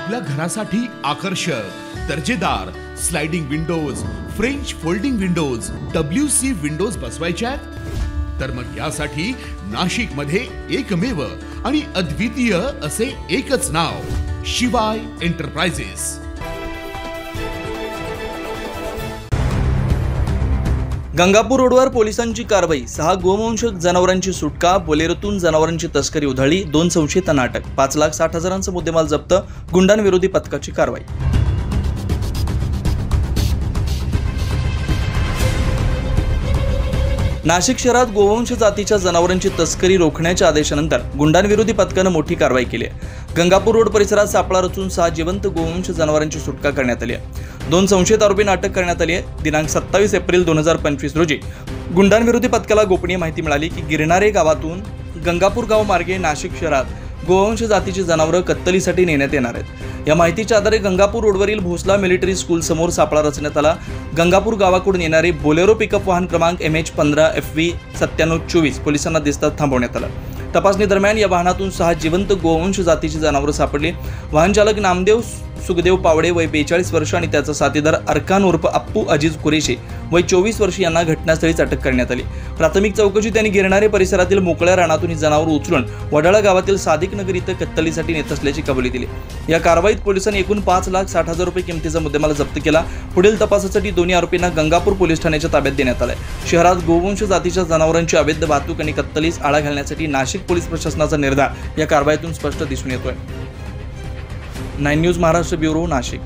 आपल्या घरासाठी आकर्षक दर्जेदार sliding windows, French folding windows, WC windows बसवायच्यात? तर मग यासाठी नाशिक मध्ये एकमेव आणि अद्वितीय असे एकच नाव, शिवाय एंटरप्राइजेस। गंगापूर रोडवर पोलिसांची कारवाई, 6 गोवंशज जनावरांची सुटका, बोलेरोतून जनावरांची तस्करी उधळली, 2 संशयितांना अटक, 5,60,000चा मुद्देमाल जप्त, गुंडांविरोधी पथकाची कारवाई। नाशिक शहरात गोवंश जातीच्या जनावरांची तस्करी रोखण्याच्या आदेशानंतर गुंडांविरोधी पथकाने मोठी कारवाई केली आहे। गंगापूर रोड परिसरात सापळा रचून 6 जिवंत गोवंश जनावरांची सुटका करण्यात आली आहे। 2 संशयित आरोपींना अटक करण्यात आली आहे। दिनांक 27 एप्रिल 2025 रोजी गुंडांविरोधी पथकाला गोपनीय माहिती मिळाली की गिरणारे गावातून गंगापूर गाव मार्गे नाशिक शहरात गोवंश जातीची जनावरं कत्तलीसाठी नेण्यात येणार आहेत। या माहितीच्या आधारे गंगापूर रोडवरील भोसला मिलिटरी स्कूल समोर सापळा रचण्यात आला। गंगापूर गावाकडून येणारे बोलेरो पिकअप वाहन क्रमांक MH15FV 9724 पोलिसांना दिसतात थांबवण्यात आलं। तपासणी दरम्यान या वाहनातून 6 जिवंत गोवंश जातीची जनावरं सापडली। वाहन चालक नामदेव सुखदेव पावडे वय 42 वर्ष आणि त्याचा साथीदार अरकान उर्फ अप्पू अजीज कुरेशी वय 24 वर्ष यांना घटनास्थळीच अटक करण्यात आली। प्राथमिक चौकशीत त्यांनी गिरणारे परिसरातील मोकळ्या रानातून ही जनावरं उचलून वडाळा गावातील सादिक नगर इथं कत्तलीसाठी नेत असल्याची कबुली दिली। या कारवाईत पोलिसांनी एकूण 5,60,000 रुपये किमतीचा मुद्देमाल जप्त केला। पुढील तपासासाठी दोन्ही आरोपींना गंगापूर पोलीस ठाण्याच्या ताब्यात देण्यात आले। शहरात गोवंश जातीच्या जनावरांची अवैध वाहतूक आणि कत्तलीस आळा घालण्यासाठी नाशिक पोलीस प्रशासनाचा निर्धार या कारवाईतून स्पष्ट दिसून येतोय। 9 न्यूज महाराष्ट्र ब्युरो, नाशिक।